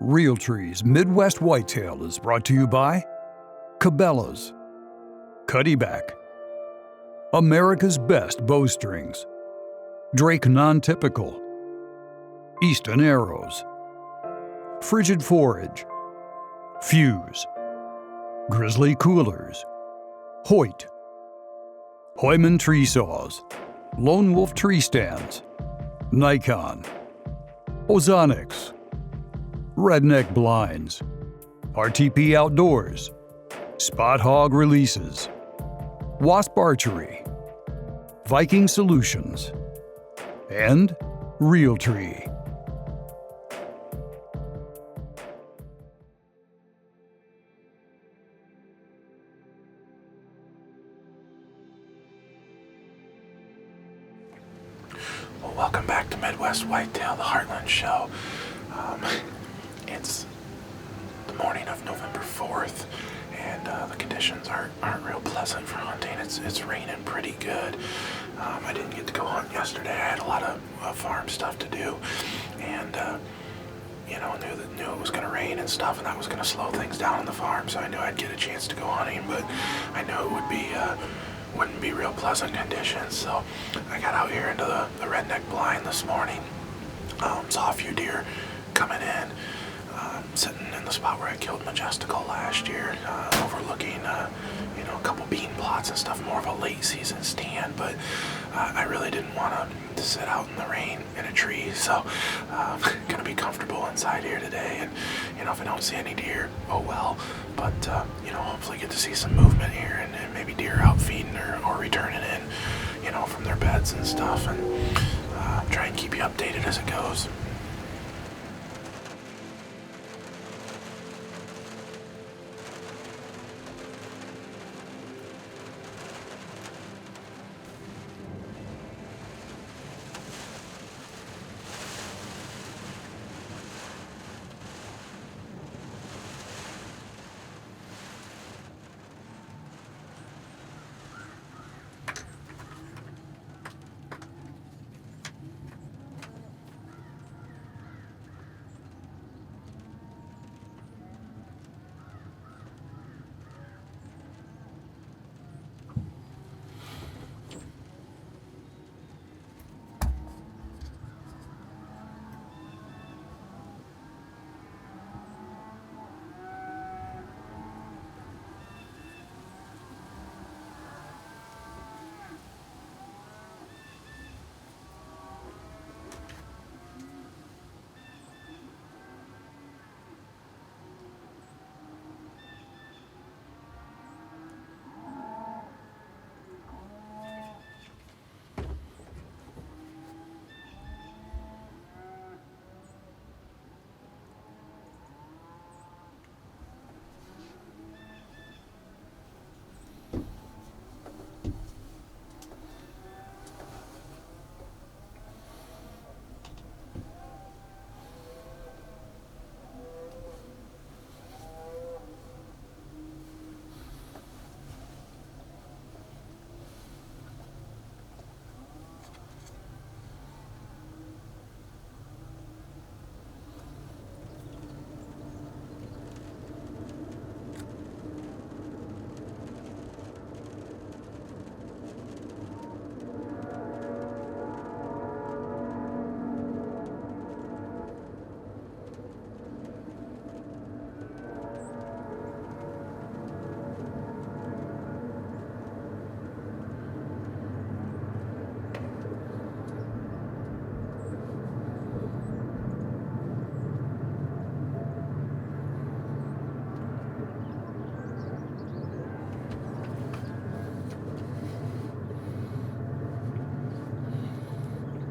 Realtree's Midwest Whitetail is brought to you by Cabela's, Cuddyback, America's Best Bowstrings, Drake Non-Typical, Easton Arrows, Frigid Forage, Fuse, Grizzly Coolers, Hoyt, Hoyman Tree Saws, Lone Wolf Tree Stands, Nikon, Ozonics, Redneck Blinds, RTP Outdoors, Spot Hog Releases, Wasp Archery, Viking Solutions, and Realtree. Well, welcome back to Midwest Whitetail, the Heartland Show. It's the morning of November 4th, and the conditions aren't real pleasant for hunting. It's raining pretty good. I didn't get to go hunt yesterday. I had a lot of farm stuff to do, and knew it was going to rain and stuff, and that was going to slow things down on the farm. So I knew I'd get a chance to go hunting, but I knew it wouldn't be real pleasant conditions. So I got out here into the redneck blind this morning. Saw a few deer coming in, sitting in the spot where I killed Majestical last year, overlooking a couple bean plots and stuff, more of a late season stand. But I really didn't want to sit out in the rain in a tree, so gonna be comfortable inside here today. And if I don't see any deer, oh well. But hopefully get to see some movement here, and maybe deer out feeding or returning in, from their beds and stuff, and try and keep you updated as it goes.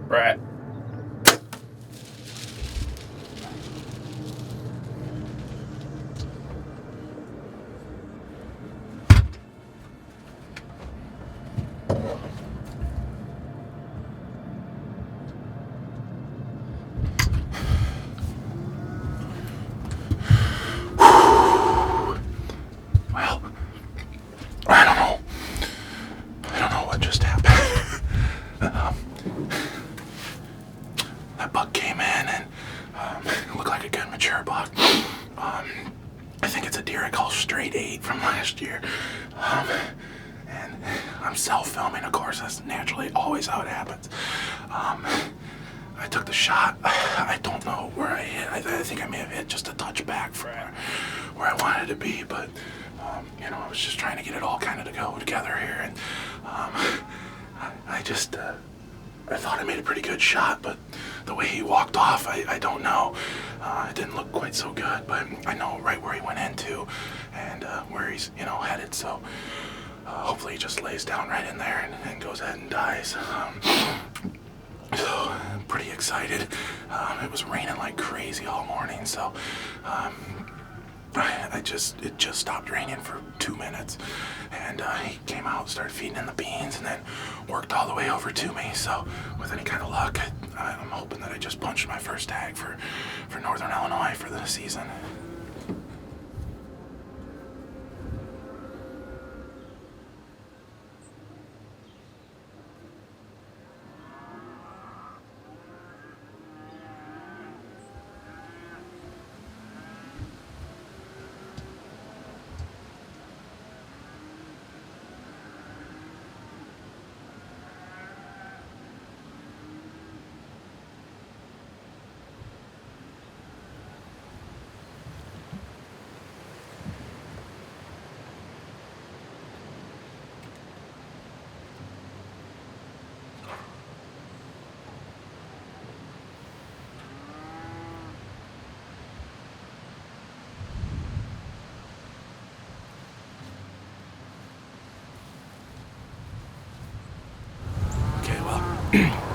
Right. Well, I don't know what just happened. That buck came in and it looked like a good mature buck. a deer I call straight 8 from last year. And I'm self-filming, of course. That's naturally always how it happens. I took the shot. I don't know where I hit. I think I may have hit just a touch back from where I wanted to be, but you know, I was just trying to get it all kind of to go together here, and I thought I made a pretty good shot, but the way he walked off, I don't know. It didn't look quite so good, but I know right where he went into and where he's, you know, headed, so hopefully he just lays down right in there and goes ahead and dies. So I'm pretty excited. It was raining like crazy all morning, so it just stopped raining for 2 minutes, and he came out, started feeding in the beans, and then worked all the way over to me. So with any kind of luck, I'm hoping that I just punched my first tag for Northern Illinois for the season.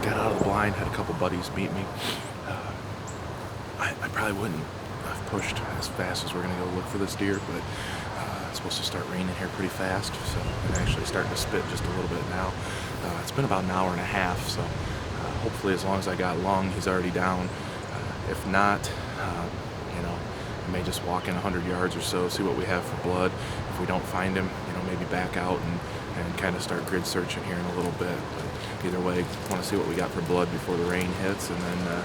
Got out of the blind, had a couple buddies meet me. I probably wouldn't have pushed as fast as we're going to go look for this deer, but it's supposed to start raining here pretty fast, so I'm actually starting to spit just a little bit now. It's been about an hour and a half, so hopefully as long as I got lung, he's already down. If not, you know, I may just walk in 100 yards or so, see what we have for blood. If we don't find him, you know, maybe back out and kind of start grid searching here in a little bit. But either way, want to see what we got for blood before the rain hits, and then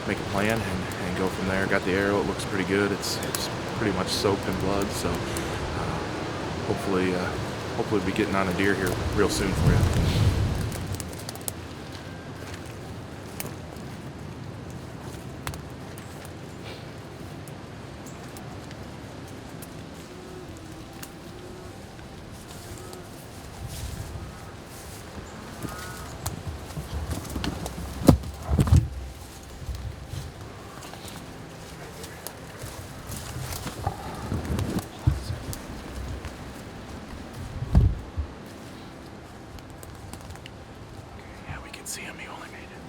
make a plan and go from there. Got the arrow, it looks pretty good. It's pretty much soaked in blood, so hopefully we'll be getting on a deer here real soon for you. See him, he only made it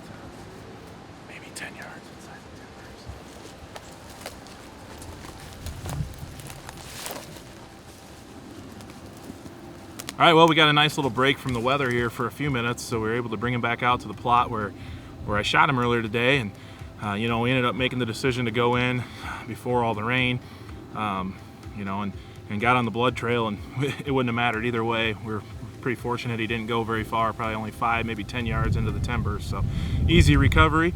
maybe 10 yards inside the timbers. All right, well, we got a nice little break from the weather here for a few minutes, so we were able to bring him back out to the plot where I shot him earlier today, and you know, we ended up making the decision to go in before all the rain, you know, and got on the blood trail, and it wouldn't have mattered either way. We're pretty fortunate he didn't go very far, probably only 5, maybe 10 yards into the timbers, so easy recovery.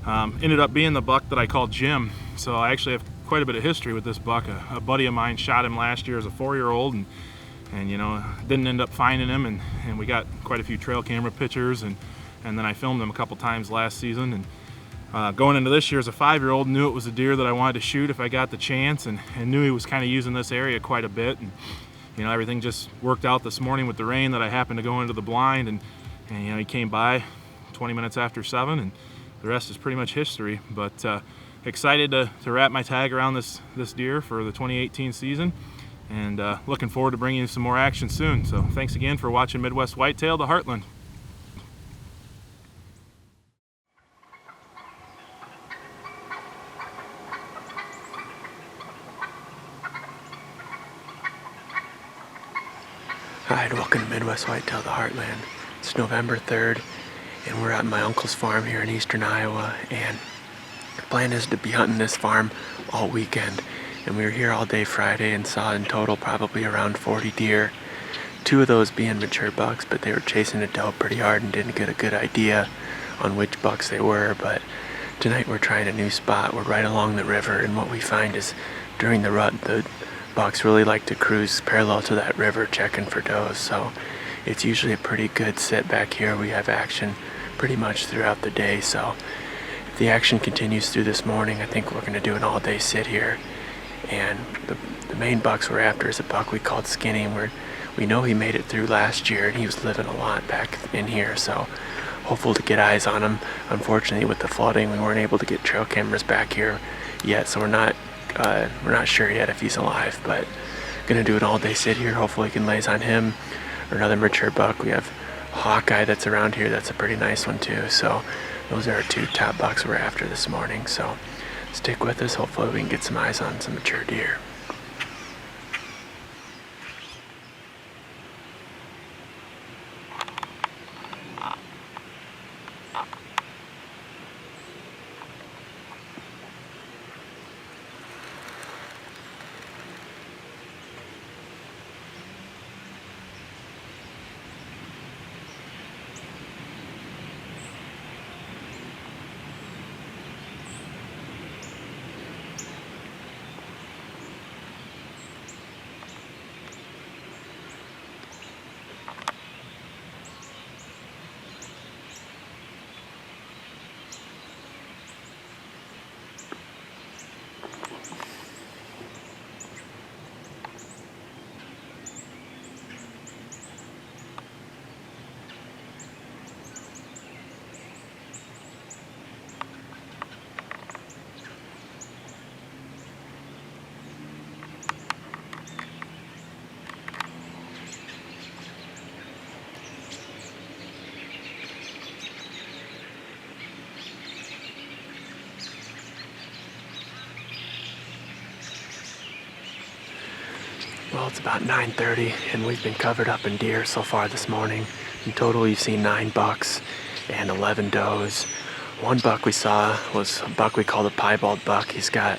Ended up being the buck that I called Jim, so I actually have quite a bit of history with this buck. A buddy of mine shot him last year as a 4-year-old, and you know, didn't end up finding him, and we got quite a few trail camera pictures, and then I filmed him a couple times last season, and going into this year as a 5-year-old, knew it was a deer that I wanted to shoot if I got the chance, and knew he was kind of using this area quite a bit, and you know, everything just worked out this morning with the rain that I happened to go into the blind, and you know, he came by 20 minutes after 7, and the rest is pretty much history. But excited to wrap my tag around this deer for the 2018 season, and looking forward to bringing you some more action soon. So thanks again for watching Midwest Whitetail, the Heartland. Alright, welcome to Midwest Whitetail, the Heartland. It's November 3rd, and we're at my uncle's farm here in eastern Iowa, and the plan is to be hunting this farm all weekend. And we were here all day Friday and saw in total probably around 40 deer. 2 of those being mature bucks, but they were chasing a doe pretty hard and didn't get a good idea on which bucks they were. But tonight we're trying a new spot. We're right along the river, and what we find is during the rut, the bucks really like to cruise parallel to that river checking for does, so it's usually a pretty good sit back here. We have action pretty much throughout the day, so if the action continues through this morning, I think we're going to do an all-day sit here. And the main bucks we're after is a buck we called Skinny, and we know he made it through last year, and he was living a lot back in here, so hopeful to get eyes on him. Unfortunately, with the flooding, we weren't able to get trail cameras back here yet, so we're not sure yet if he's alive, but gonna do an all-day sit here. Hopefully we can lays on him or another mature buck. We have Hawkeye that's around here. That's a pretty nice one too. So those are our two top bucks we're after this morning. So stick with us. Hopefully we can get some eyes on some mature deer. Well, it's about 9:30 and we've been covered up in deer so far this morning. In total, we've seen 9 bucks and 11 does. One buck we saw was a buck we call the piebald buck. He's got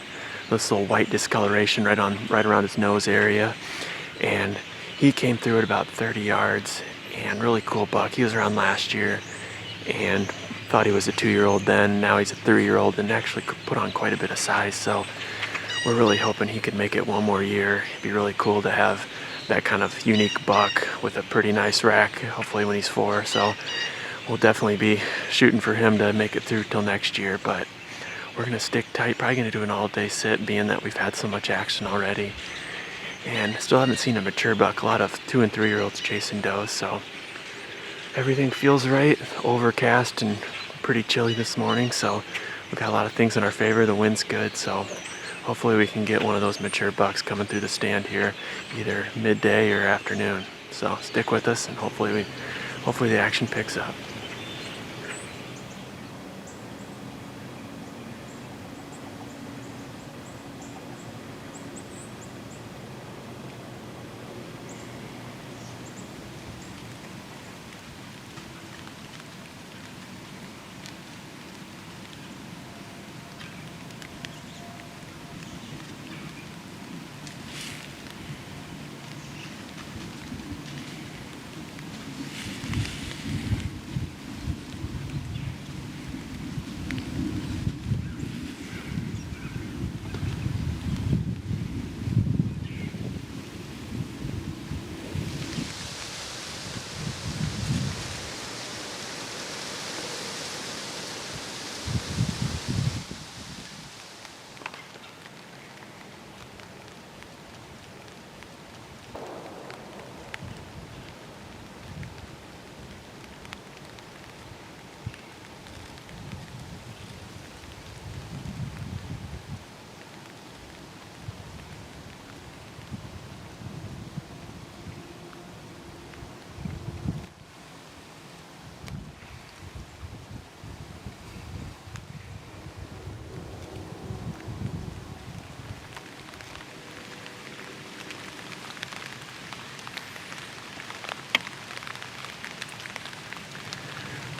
this little white discoloration right around his nose area, and he came through at about 30 yards. And really cool buck. He was around last year and thought he was a 2-year-old then. Now he's a 3-year-old and actually put on quite a bit of size. So we're really hoping he could make it one more year. It'd be really cool to have that kind of unique buck with a pretty nice rack, hopefully when he's 4. So we'll definitely be shooting for him to make it through till next year, but we're gonna stick tight. Probably gonna do an all-day sit, being that we've had so much action already. And still haven't seen a mature buck. A lot of 2- and 3-year-olds chasing does, so everything feels right. Overcast and pretty chilly this morning, so we've got a lot of things in our favor. The wind's good, so hopefully we can get one of those mature bucks coming through the stand here either midday or afternoon. So stick with us and hopefully the action picks up.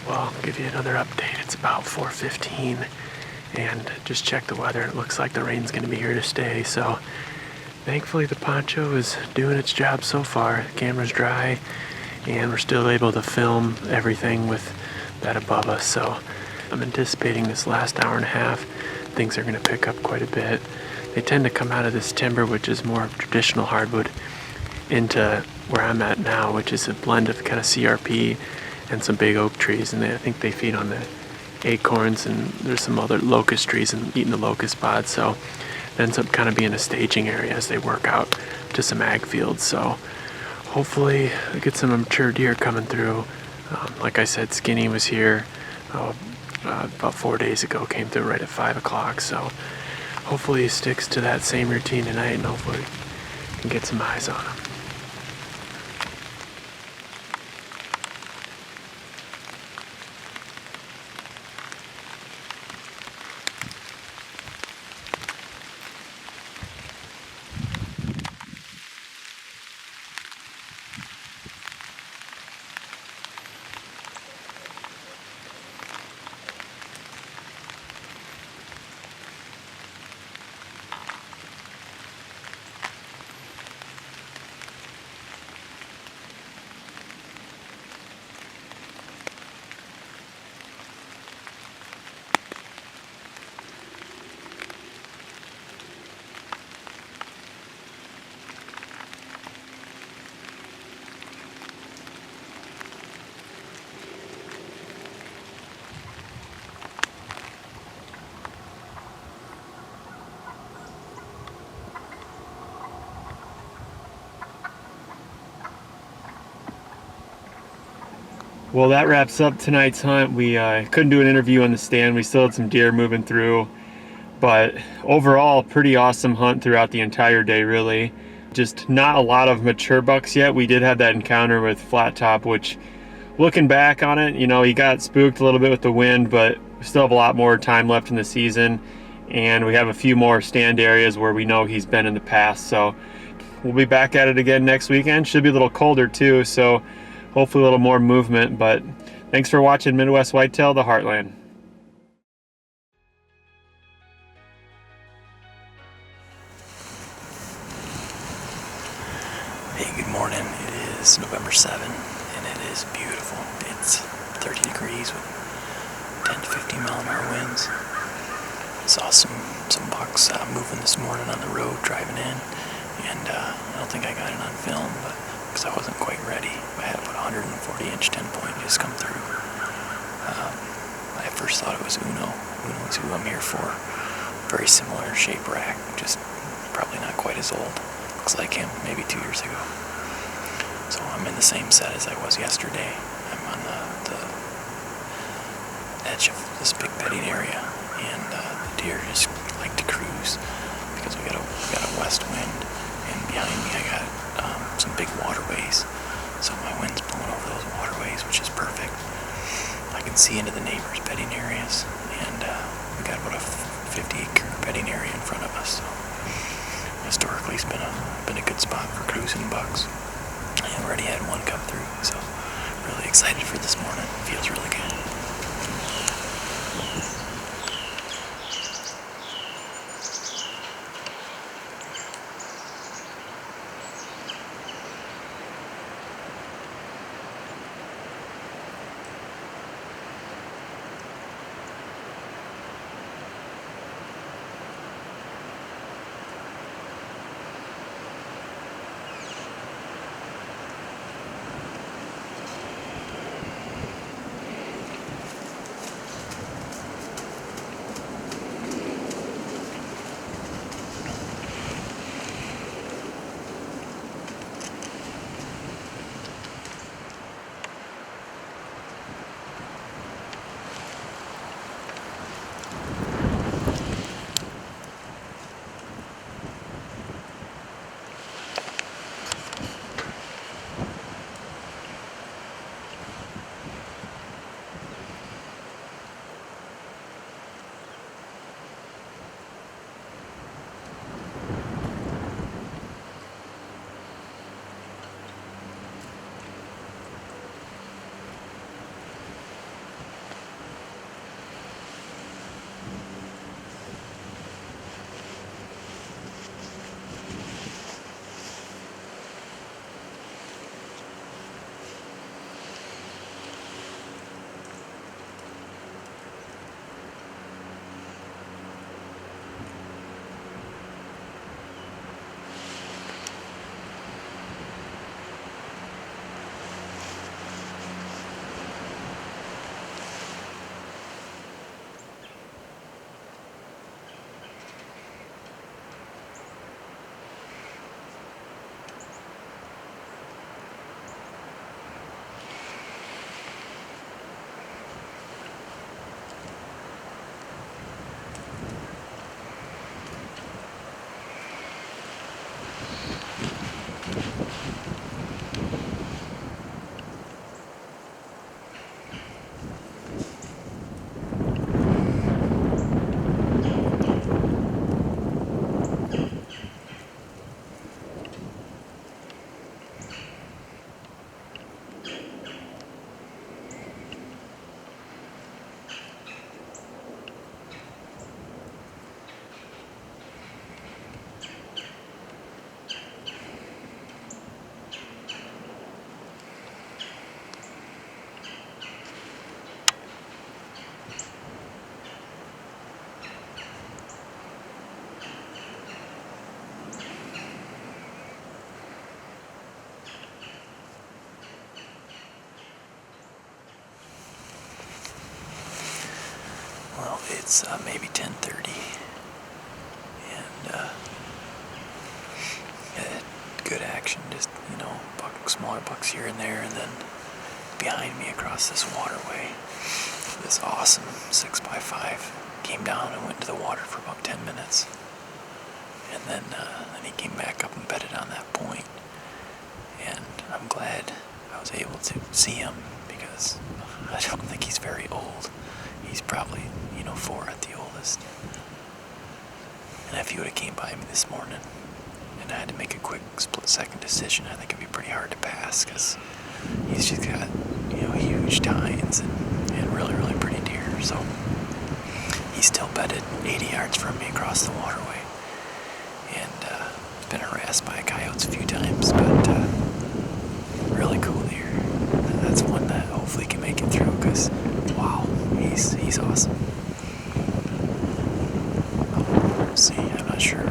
Well, I'll give you another update. It's about 4:15 and just check the weather. It looks like the rain's going to be here to stay, so thankfully the poncho is doing its job so far. The camera's dry and we're still able to film everything with that above us, so I'm anticipating this last hour and a half things are going to pick up quite a bit. They tend to come out of this timber, which is more traditional hardwood, into where I'm at now, which is a blend of kind of CRP and some big oak trees. And I think they feed on the acorns, and there's some other locust trees and eating the locust pods. So it ends up kind of being a staging area as they work out to some ag fields. So hopefully we get some mature deer coming through. Like I said, Skinny was here about 4 days ago, came through right at 5 o'clock. So hopefully he sticks to that same routine tonight, and hopefully we can get some eyes on him. Well, that wraps up tonight's hunt. We couldn't do an interview on the stand. We still had some deer moving through, but overall, pretty awesome hunt throughout the entire day, really. Just not a lot of mature bucks yet. We did have that encounter with Flat Top, which, looking back on it, he got spooked a little bit with the wind, but we still have a lot more time left in the season, and we have a few more stand areas where we know he's been in the past. So we'll be back at it again next weekend. Should be a little colder too, so hopefully a little more movement. But thanks for watching Midwest Whitetail, the Heartland. Hey, good morning. It is November 7th, and it is beautiful. It's 30 degrees with 10 to 15 mile an hour winds. Saw some bucks moving this morning on the road driving in, and I don't think I got it on film, but because I wasn't quite ready. I had about 140-inch 10-point just come through. I first thought it was Uno. Uno is who I'm here for. Very similar shape rack, just probably not quite as old. Looks like him, maybe 2 years ago. So I'm in the same set as I was yesterday. I'm on the edge of this big bedding area, and the deer just like to cruise because we got a west wind, and behind me I got some big waterways. So my wind's blowing over those waterways, which is perfect. I can see into the neighbors' bedding areas, and we got about a 50-acre bedding area in front of us. So historically, it's been a good spot for cruising bucks. I already had one come through, so really excited for this morning. Feels really good. It's maybe 10:30, and good action. Just smaller bucks here and there, and then behind me across this waterway, this awesome 6x5 came down and went into the water for about 10 minutes, and then he came back up and bedded on that point. And I'm glad I was able to see him because I don't think he's very old. He's probably 4 at the oldest. And if he would have came by me this morning and I had to make a quick split-second decision, I think it'd be pretty hard to pass because he's just got huge tines and really, really pretty deer. So he's still bedded 80 yards from me across the waterway, and been harassed by coyotes a few times, but really cool deer. That's one that hopefully can make it through because wow, he's awesome. We'll see. I'm not sure